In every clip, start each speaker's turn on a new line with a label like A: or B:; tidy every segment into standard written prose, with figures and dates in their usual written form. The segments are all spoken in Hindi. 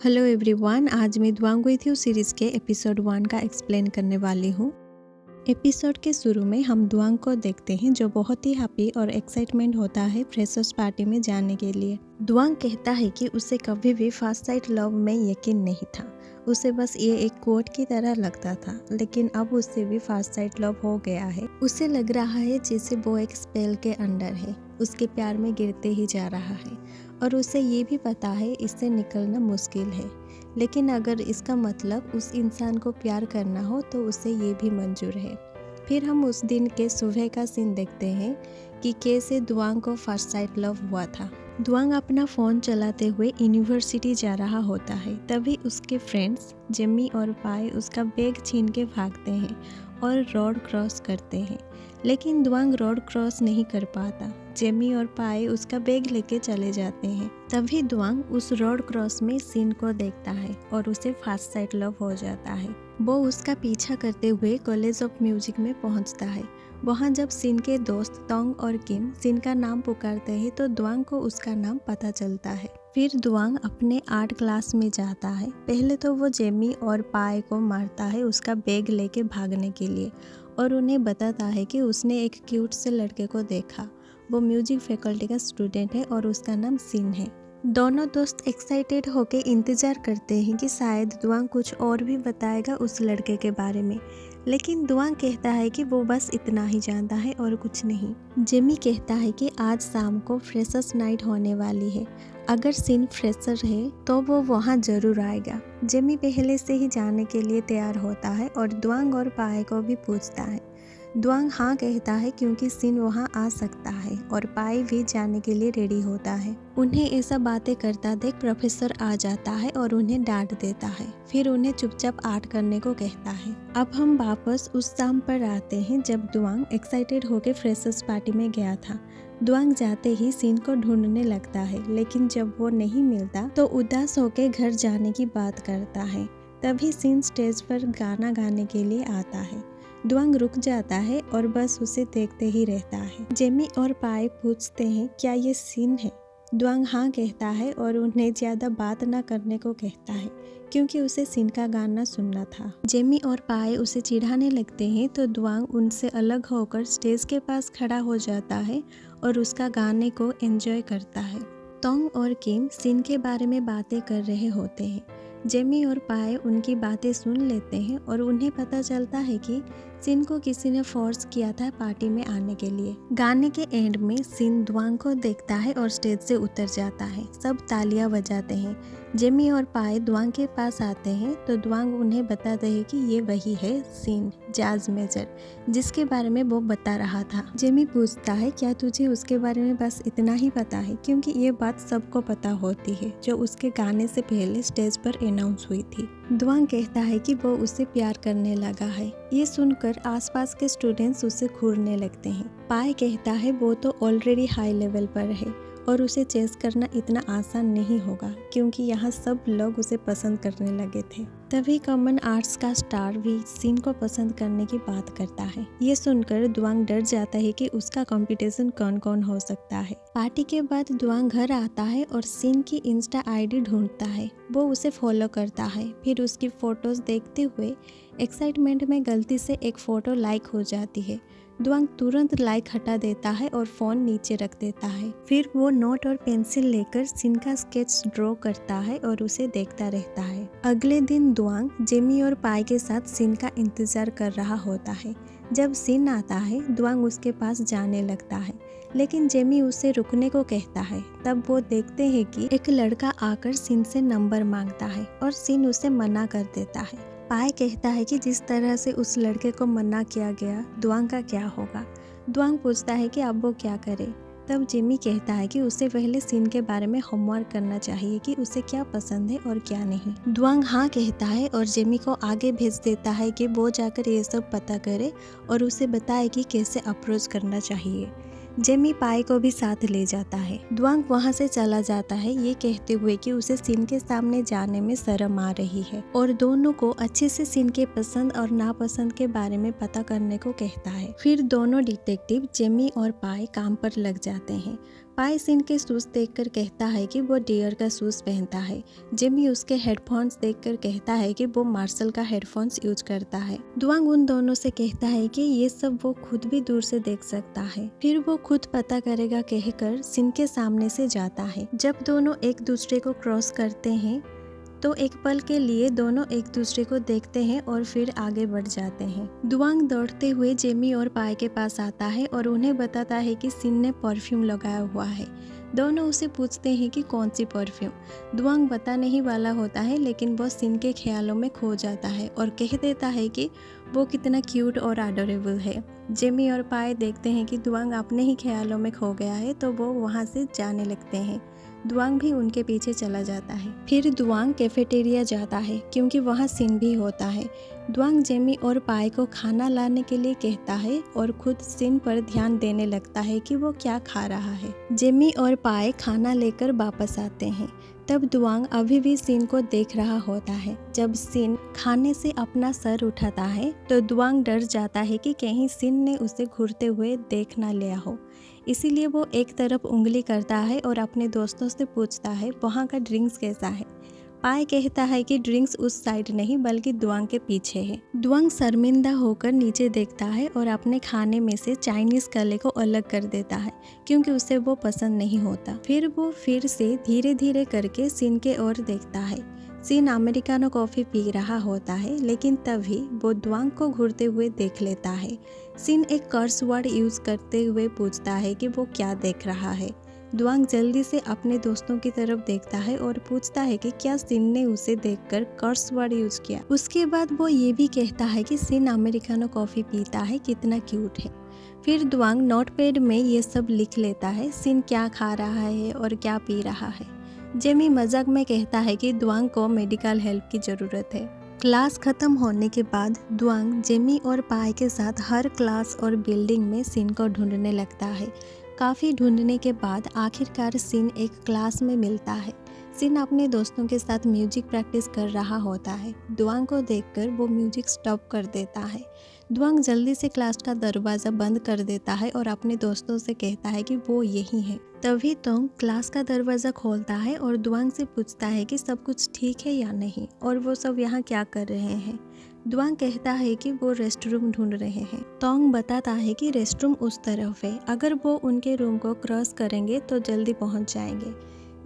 A: हेलो एवरीवन, आज मैं दुआंग विथ यू सीरीज़ के एपिसोड 1 का एक्सप्लेन करने वाली हूँ। एपिसोड के शुरू में हम दुआंग को देखते हैं जो बहुत ही हैप्पी और एक्साइटमेंट होता है फ्रेशर्स पार्टी में जाने के लिए। दुआंग कहता है कि उसे कभी भी फर्स्ट साइट लव में यकीन नहीं था, उसे बस ये एक कोट की तरह लगता था, लेकिन अब उससे भी फर्स्ट साइट लव हो गया है। उसे लग रहा है जैसे वो एक स्पेल के अंडर है, उसके प्यार में गिरते ही जा रहा है और उसे ये भी पता है इससे निकलना मुश्किल है, लेकिन अगर इसका मतलब उस इंसान को प्यार करना हो तो उसे ये भी मंजूर है। फिर हम उस दिन के सुबह का सीन देखते हैं कि कैसे दुआंग को फर्स्ट साइट लव हुआ था। दुआंग अपना फ़ोन चलाते हुए यूनिवर्सिटी जा रहा होता है, तभी उसके फ्रेंड्स जेमी और पाई उसका बैग छीन के भागते हैं और रोड क्रॉस करते हैं, लेकिन दुआंग रोड क्रॉस नहीं कर पाता। जेमी और पाई उसका बैग लेके चले जाते हैं। तभी दुआंग उस रोड क्रॉस में सीन को देखता है और उसे फर्स्ट साइट लव हो जाता है। वो उसका पीछा करते हुए कॉलेज ऑफ म्यूजिक में पहुंचता है। वहां जब सीन के दोस्त तोंग और किम सीन का नाम पुकारते हैं तो दुआंग को उसका नाम पता चलता है। फिर दुआंग अपने आर्ट क्लास में जाता है। पहले तो वो जेमी और पाई को मारता है उसका बैग लेके भागने के लिए और उन्हें बताता है कि उसने एक क्यूट से लड़के को देखा। वो म्यूजिक फैकल्टी का स्टूडेंट है और उसका नाम सिन है। दोनों दोस्त एक्साइटेड होकर इंतज़ार करते हैं कि शायद दुआंग कुछ और भी बताएगा उस लड़के के बारे में, लेकिन दुआंग कहता है कि वो बस इतना ही जानता है और कुछ नहीं। जेमी कहता है कि आज शाम को फ्रेशर्स नाइट होने वाली है, अगर सिन फ्रेशर है तो वो वहाँ जरूर आएगा। जेमी पहले से ही जाने के लिए तैयार होता है और दुआंग और पाए को भी पूछता है। दुआंग हाँ कहता है क्योंकि सिन वहाँ आ सकता है और पाई भी जाने के लिए रेडी होता है। उन्हें ऐसा बातें करता देख प्रोफेसर आ जाता है और उन्हें डांट देता है, फिर उन्हें चुपचाप आर्ट करने को कहता है। अब हम वापस उस शाम पर आते हैं जब दुआंग एक्साइटेड होकर फ्रेशर्स पार्टी में गया था। दुआंग जाते ही सिन को ढूंढने लगता है, लेकिन जब वो नहीं मिलता तो उदास होकर घर जाने की बात करता है। तभी सिन स्टेज पर गाना गाने के लिए आता है। दुआंग रुक जाता है और बस उसे देखते ही रहता है। जेमी और पाई पूछते हैं क्या ये सिन है। दुआंग हाँ कहता है और उन्हें ज्यादा बात ना करने को कहता है क्योंकि उसे सिन का गाना सुनना था। जेमी और पाई उसे चिढ़ाने लगते हैं तो दुआंग उनसे अलग होकर स्टेज के पास खड़ा हो जाता है और उसका गाने को एंजॉय करता है। तोंग और किम सिन के बारे में बातें कर रहे होते हैं। जेमी और पाए उनकी बातें सुन लेते हैं और उन्हें पता चलता है कि सिन को किसी ने फोर्स किया था पार्टी में आने के लिए। गाने के एंड में सिन दुआंग को देखता है और स्टेज से उतर जाता है। सब तालियां बजाते हैं। जेमी और पाए दुआंग के पास आते हैं तो दुआंग उन्हें बताते हैं कि ये वही है सिन, जैज मेजर, जिसके बारे में वो बता रहा था। जेमी पूछता है क्या तुझे उसके बारे में बस इतना ही पता है, क्योंकि ये बात सबको पता होती है जो उसके गाने से पहले स्टेज पर अनाउंस हुई थी। दुआंग कहता है कि वो उसे प्यार करने लगा है। ये सुनकर आसपास के स्टूडेंट्स उसे घूरने लगते हैं। पाए कहता है वो तो ऑलरेडी हाई लेवल पर है और उसे चेस करना इतना आसान नहीं होगा क्योंकि यहाँ सब लोग उसे पसंद करने लगे थे। तभी कॉमन आर्ट्स का स्टार भी सिन को पसंद करने की बात करता है। ये सुनकर दुआंग डर जाता है कि उसका कंपटीशन कौन कौन हो सकता है। पार्टी के बाद दुआंग घर आता है और सिन की इंस्टा आईडी ढूंढता है। वो उसे फॉलो करता है। फिर उसकी फोटोज देखते हुए एक्साइटमेंट में गलती से एक फोटो लाइक हो जाती है। दुआंग तुरंत लाइक हटा देता है और फोन नीचे रख देता है। फिर वो नोट और पेंसिल लेकर सिन का स्केच ड्रॉ करता है और उसे देखता रहता है। अगले दिन दुआंग जेमी और पाई के साथ सिन का इंतजार कर रहा होता है। जब सिन आता है दुआंग उसके पास जाने लगता है, लेकिन जेमी उसे रुकने को कहता है। तब वो देखते हैं कि एक लड़का आकर सिन से नंबर मांगता है और सिन उसे मना कर देता है। पाई कहता है कि जिस तरह से उस लड़के को मना किया गया, दुआंग का क्या होगा। दुआंग पूछता है कि अब वो क्या करे। तब जेमी कहता है कि उसे पहले सिन के बारे में होमवर्क करना चाहिए कि उसे क्या पसंद है और क्या नहीं। दुआंग हाँ कहता है और जेमी को आगे भेज देता है कि वो जाकर ये सब पता करे और उसे बताए कि कैसे अप्रोच करना चाहिए। जेमी पाई को भी साथ ले जाता है। दुआंग वहाँ से चला जाता है ये कहते हुए कि उसे सिन के सामने जाने में शर्म आ रही है और दोनों को अच्छे से सिन के पसंद और नापसंद के बारे में पता करने को कहता है। फिर दोनों डिटेक्टिव जेमी और पाई काम पर लग जाते हैं। पाई सिन के शूज देखकर कहता है कि वो डियर का शूज पहनता है। जिमी उसके हेडफोन्स देखकर कहता है कि वो मार्शल का हेडफोन्स यूज करता है। दुआंग उन दोनों से कहता है कि ये सब वो खुद भी दूर से देख सकता है, फिर वो खुद पता करेगा कहकर सिन के सामने से जाता है। जब दोनों एक दूसरे को क्रॉस करते हैं तो एक पल के लिए दोनों एक दूसरे को देखते हैं और फिर आगे बढ़ जाते हैं। दुआंग दौड़ते हुए जेमी और पाई के पास आता है और उन्हें बताता है कि सिन ने परफ्यूम लगाया हुआ है। दोनों उसे पूछते हैं कि कौन सी परफ्यूम। दुआंग बता नहीं वाला होता है, लेकिन वो सिन के ख्यालों में खो जाता है और कह देता है कि वो कितना क्यूट और अडोरेबल है। जेमी और पाई देखते हैं कि दुआंग अपने ही ख्यालों में खो गया है, तो वो वहाँ से जाने लगते हैं। दुआंग भी उनके पीछे चला जाता है। फिर दुआंग कैफेटेरिया जाता है क्योंकि वहाँ सिन भी होता है। दुआंग जेमी और पाई को खाना लाने के लिए कहता है और खुद सिन पर ध्यान देने लगता है कि वो क्या खा रहा है। जेमी और पाई खाना लेकर वापस आते हैं। तब दुआंग अभी भी सिन को देख रहा होता है। जब सिन खाने से अपना सर उठाता है तो दुआंग डर जाता है कि कहीं सिन ने उसे घूरते हुए देख ना लिया हो। इसीलिए वो एक तरफ उंगली करता है और अपने दोस्तों से पूछता है वहाँ का ड्रिंक्स कैसा है। पाई कहता है कि ड्रिंक्स उस साइड नहीं बल्कि दुआंग के पीछे है। दुआंग शर्मिंदा होकर नीचे देखता है और अपने खाने में से चाइनीज कले को अलग कर देता है क्योंकि उसे वो पसंद नहीं होता। फिर वो फिर से धीरे धीरे करके सिन के ओर देखता है। सिन अमेरिकानो कॉफ़ी पी रहा होता है, लेकिन तभी वो दुआंग को घूरते हुए देख लेता है। सिन एक कर्स वर्ड यूज करते हुए पूछता है कि वो क्या देख रहा है। दुआंग जल्दी से अपने दोस्तों की तरफ देखता है और पूछता है कि क्या सिन ने उसे देखकर कर्स वर्ड यूज किया। उसके बाद वो ये भी कहता है कि सिन अमेरिकानो कॉफ़ी पीता है, कितना क्यूट है। फिर दुआंग नोटपैड में ये सब लिख लेता है, सिन क्या खा रहा है और क्या पी रहा है। जेमी मजाक में कहता है कि दुआंग को मेडिकल हेल्प की ज़रूरत है। क्लास खत्म होने के बाद दुआंग जेमी और पाई के साथ हर क्लास और बिल्डिंग में सिन को ढूंढने लगता है। काफ़ी ढूंढने के बाद आखिरकार सिन एक क्लास में मिलता है। सिन अपने दोस्तों के साथ म्यूजिक प्रैक्टिस कर रहा होता है। दुआंग को देखकर वो म्यूजिक स्टॉप कर देता है। दुआंग जल्दी से क्लास का दरवाज़ा बंद कर देता है और अपने दोस्तों से कहता है कि वो यही है। तभी तोंग क्लास का दरवाज़ा खोलता है और दुआंग से पूछता है कि सब कुछ ठीक है या नहीं और वो सब यहाँ क्या कर रहे हैं। दुआंग कहता है कि वो रेस्ट रूम ढूंढ रहे हैं। तोंग बताता है कि रेस्ट रूम उस तरफ है, अगर वो उनके रूम को क्रॉस करेंगे तो जल्दी पहुँच जाएंगे।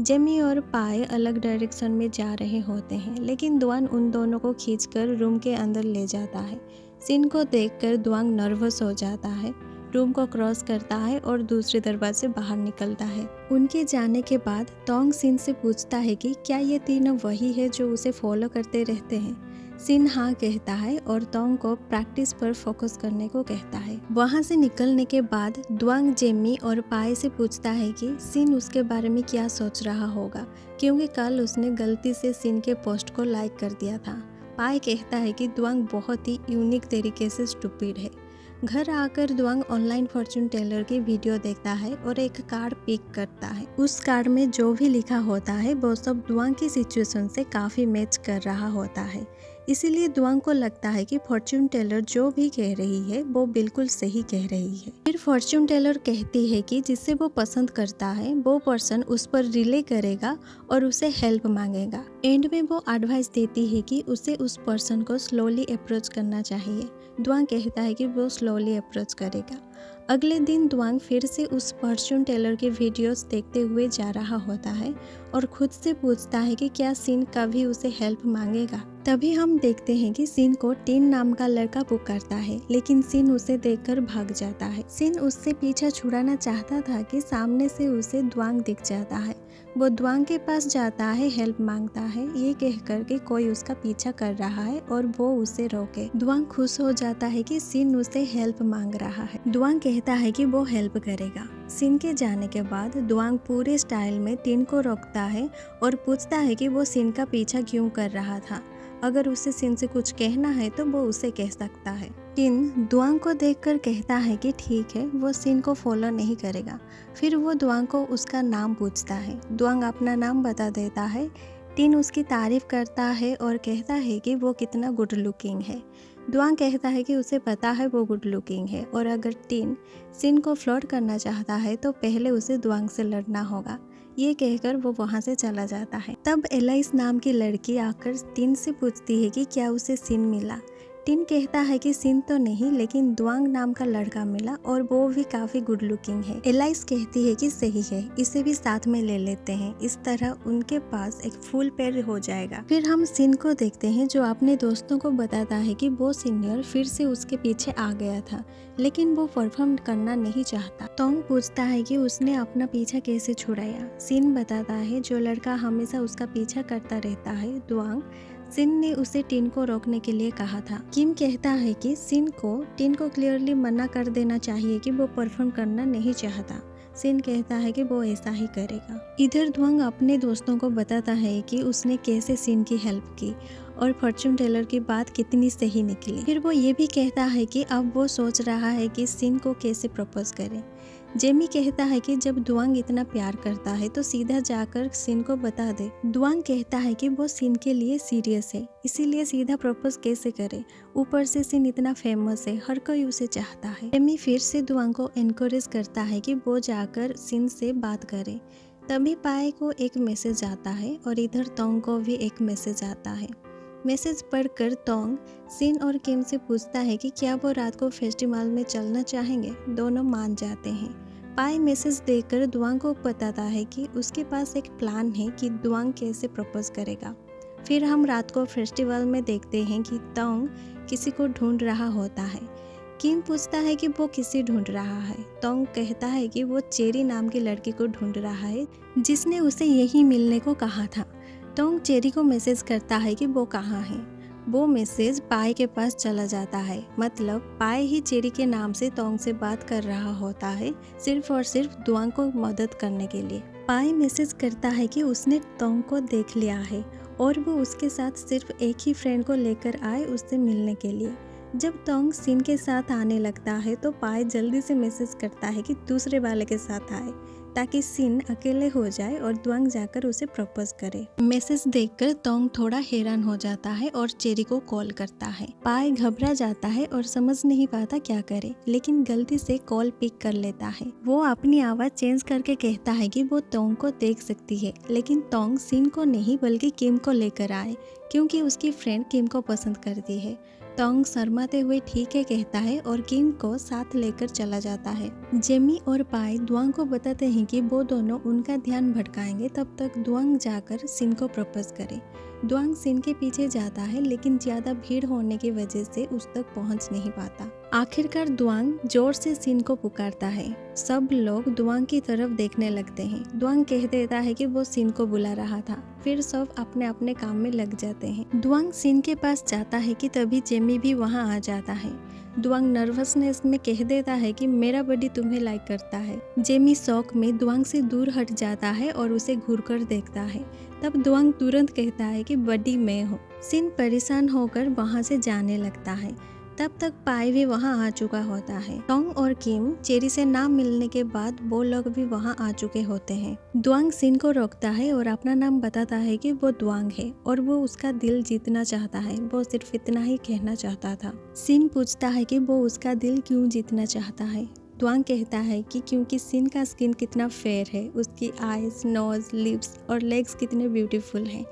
A: जेमी और पाई अलग डायरेक्शन में जा रहे होते हैं, लेकिन दुआंग उन दोनों को खींचकर रूम के अंदर ले जाता है। सिन को देखकर दुआंग नर्वस हो जाता है, रूम को क्रॉस करता है और दूसरे दरवाजे से बाहर निकलता है। उनके जाने के बाद तोंग सिन से पूछता है कि क्या ये तीनों वही है जो उसे फॉलो करते रहते हैं। सिन हाँ कहता है और तोंग को प्रैक्टिस पर फोकस करने को कहता है। वहाँ से निकलने के बाद दुआंग जेमी और पाई से पूछता है कि सिन उसके बारे में क्या सोच रहा होगा, क्योंकि कल उसने गलती से सिन के पोस्ट को लाइक कर दिया था। पाई कहता है कि दुआंग बहुत ही यूनिक तरीके से स्टूपिड है। घर आकर दुआंग ऑनलाइन फॉर्च्यून टेलर की वीडियो देखता है और एक कार्ड पिक करता है। उस कार्ड में जो भी लिखा होता है वो सब दुआंग की सिचुएशन से काफ़ी मैच कर रहा होता है। इसीलिए दुआंग को लगता है कि फॉर्च्यून टेलर जो भी कह रही है वो बिल्कुल सही कह रही है। फिर फॉर्च्यून टेलर कहती है कि जिसे वो पसंद करता है वो पर्सन उस पर रिले करेगा और उसे हेल्प मांगेगा। एंड में वो एडवाइस देती है कि उसे उस पर्सन को स्लोली अप्रोच करना चाहिए। दुआंग कहता है कि वो स्लोली अप्रोच करेगा। अगले दिन दुआंग फिर से उस फॉर्च्यून टेलर के वीडियोस देखते हुए जा रहा होता है और खुद से पूछता है कि क्या सिन कभी उसे हेल्प मांगेगा। तभी हम देखते हैं कि सिन को टिन नाम का लड़का पुकारता है, लेकिन सिन उसे देखकर भाग जाता है। सिन उससे पीछा छुड़ाना चाहता था कि सामने से उसे दुआंग दिख जाता है। वो दुआंग के पास जाता है, हेल्प मांगता है, ये कहकर कि कोई उसका पीछा कर रहा है और वो उसे रोके। दुआंग खुश हो जाता है कि सिन उसे हेल्प मांग रहा है। दुआंग कहता है कि वो हेल्प करेगा। सिन के जाने के बाद दुआंग पूरे स्टाइल में टिन को रोकता है और पूछता है कि वो सिन का पीछा क्यों कर रहा था। अगर उसे सिन से कुछ कहना है तो वो उसे कह सकता है। टिन दुआंग को देखकर कहता है कि ठीक है, वो सिन को फॉलो नहीं करेगा। फिर वो दुआंग को उसका नाम पूछता है। दुआंग अपना नाम बता देता है। टिन उसकी तारीफ करता है और कहता है कि वो कितना गुड लुकिंग है। दुआंग कहता है कि उसे पता है वो गुड लुकिंग है और अगर टिन सिन को फ्लर्ट करना चाहता है तो पहले उसे दुआंग से लड़ना होगा। ये कहकर वो वहाँ से चला जाता है। तब एलाइस नाम की लड़की आकर टिन से पूछती है कि क्या उसे सिन मिला। टिन कहता है कि सिन तो नहीं, लेकिन दुआंग नाम का लड़का मिला और वो भी काफी गुड लुकिंग है। एलाइस कहती है कि सही है, इसे भी साथ में ले लेते हैं, इस तरह उनके पास एक फुल पेयर हो जाएगा। फिर हम सिन को देखते हैं जो अपने दोस्तों को बताता है कि वो सीनियर फिर से उसके पीछे आ गया था, लेकिन वो परफॉर्म करना नहीं चाहता। तोंग पूछता है कि उसने अपना पीछा कैसे छुड़ाया। सिन बताता है जो लड़का हमेशा उसका पीछा करता रहता है, दुआंग, सिन ने उसे टिन को रोकने के लिए कहा था। किम कहता है कि सिन को टिन को क्लियरली मना कर देना चाहिए कि वो परफॉर्म करना नहीं चाहता। सिन कहता है कि वो ऐसा ही करेगा। इधर दुआंग अपने दोस्तों को बताता है कि उसने कैसे सिन की हेल्प की और फॉर्च्यून टेलर की बात कितनी सही निकली। फिर वो ये भी कहता है कि अब वो सोच रहा है कि सिन को कैसे प्रपोज करे। जेमी कहता है कि जब दुआंग इतना प्यार करता है तो सीधा जाकर सिन को बता दे। दुआंग कहता है कि वो सिन के लिए सीरियस है, इसीलिए सीधा प्रपोज कैसे करे, ऊपर से सिन इतना फेमस है, हर कोई उसे चाहता है। जेमी फिर से दुआंग को एनकरेज करता है कि वो जाकर सिन से बात करे। तभी पाए को एक मैसेज आता है और इधर तोंग को भी एक मैसेज आता है। मैसेज पढ़कर तोंग सिन और किम से पूछता है कि क्या वो रात को फेस्टिवल में चलना चाहेंगे। दोनों मान जाते हैं। पाई मैसेज देकर दुआंग को बताता है कि उसके पास एक प्लान है कि दुआंग कैसे प्रपोज करेगा। फिर हम रात को फेस्टिवल में देखते हैं कि तोंग किसी को ढूंढ रहा होता है। किम पूछता है कि वो किसे ढूंढ रहा है। तोंग कहता है कि वो चेरी नाम की लड़की को ढूंढ रहा है जिसने उसे यही मिलने को कहा था। तोंग चेरी को मैसेज करता है कि वो कहाँ है। वो मैसेज पाई के पास चला जाता है, मतलब पाई ही चेरी के नाम से तोंग से बात कर रहा होता है, सिर्फ और सिर्फ दुआंग को मदद करने के लिए। पाई मैसेज करता है कि उसने तोंग को देख लिया है और वो उसके साथ सिर्फ एक ही फ्रेंड को लेकर आए उससे मिलने के लिए। जब तोंग सिन के साथ आने लगता है तो पाई जल्दी से मैसेज करता है कि दूसरे वाले के साथ आए ताकि सिन अकेले हो जाए और दुआंग जाकर उसे प्रपोज करे। मैसेज देखकर तोंग थोड़ा हैरान हो जाता है और चेरी को कॉल करता है। पाई घबरा जाता है और समझ नहीं पाता क्या करे, लेकिन गलती से कॉल पिक कर लेता है। वो अपनी आवाज चेंज करके कहता है कि वो तोंग को देख सकती है, लेकिन तोंग सिन को नहीं बल्कि किम को लेकर आए क्योंकि उसकी फ्रेंड किम को पसंद करती है। तोंग शर्माते हुए ठीक है कहता है और किम को साथ लेकर चला जाता है। जेमी और पाई दुआंग को बताते हैं कि वो दोनों उनका ध्यान भटकाएंगे, तब तक दुआंग जाकर सिन को प्रपोज करे। दुआंग सिन के पीछे जाता है, लेकिन ज्यादा भीड़ होने की वजह से उस तक पहुंच नहीं पाता। आखिरकार दुआंग जोर से सिन को पुकारता है। सब लोग दुआंग की तरफ देखने लगते हैं। दुआंग कह देता है कि वो सिन को बुला रहा था। फिर सब अपने अपने काम में लग जाते हैं। दुआंग सिन के पास जाता है कि तभी जेमी भी वहां आ जाता है। दुआंग नर्वसनेस में कह देता है कि मेरा बडी तुम्हें लाइक करता है। जेमी शौक में दुआंग से दूर हट जाता है और उसे घूरकर देखता है। तब दुआंग तुरंत कहता है कि बडी मैं हूँ। सिन परेशान होकर वहां से जाने लगता है। तब तक पाई भी वहां आ चुका होता है। तोंग और किम चेरी से ना मिलने के बाद वो लोग भी वहां आ चुके होते हैं। दुआंग सिन को रोकता है और अपना नाम बताता है कि वो दुआंग है और वो उसका दिल जीतना चाहता है। वो सिर्फ इतना ही कहना चाहता था। सिन पूछता है कि वो उसका दिल क्यों जीतना चाहता है। दुआंग कहता है कि क्योंकि सिन का स्किन कितना फेयर है, उसकी आईज, नोज, लिप्स और लेग्स कितने ब्यूटीफुल हैं।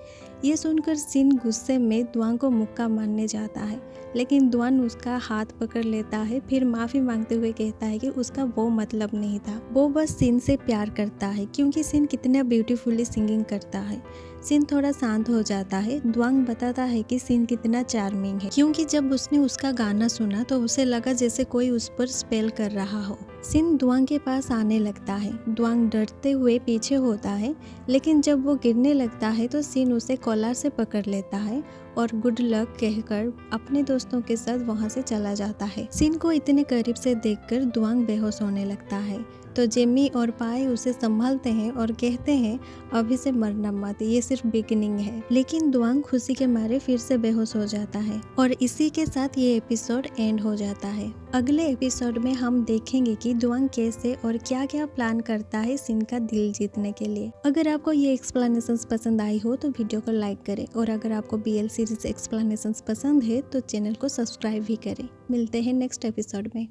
A: ये सुनकर सिन गुस्से में दुआंग को मुक्का मारने जाता है, लेकिन दुआंग उसका हाथ पकड़ लेता है। फिर माफी मांगते हुए कहता है कि उसका वो मतलब नहीं था, वो बस सिन से प्यार करता है क्योंकि सिन कितना ब्यूटीफुली सिंगिंग करता है। सिन थोड़ा शांत हो जाता है। दुआंग बताता है कि सिन कितना चार्मिंग है क्योंकि जब उसने उसका गाना सुना तो उसे लगा जैसे कोई उस पर स्पेल कर रहा हो। सिन दुआंग के पास आने लगता है। दुआंग डरते हुए पीछे होता है, लेकिन जब वो गिरने लगता है तो सिन उसे कॉलर से पकड़ लेता है और गुड लक कहकर अपने दोस्तों के साथ वहां से चला जाता है। सिन को इतने करीब से देखकर दुआंग बेहोश होने लगता है। तो जेमी और पाई उसे संभालते हैं और कहते हैं अभी से मरना मत, ये सिर्फ बिगिनिंग है। लेकिन दुआंग खुशी के मारे फिर से बेहोश हो जाता है और इसी के साथ ये एपिसोड एंड हो जाता है। अगले एपिसोड में हम देखेंगे कि दुआंग कैसे और क्या क्या प्लान करता है सिन का दिल जीतने के लिए। अगर आपको ये एक्सप्लेनेशंस पसंद आई हो तो वीडियो को लाइक करें और अगर आपको BL सीरीज एक्सप्लेनेशंस पसंद है तो चैनल को सब्सक्राइब भी करें। मिलते हैं नेक्स्ट एपिसोड में।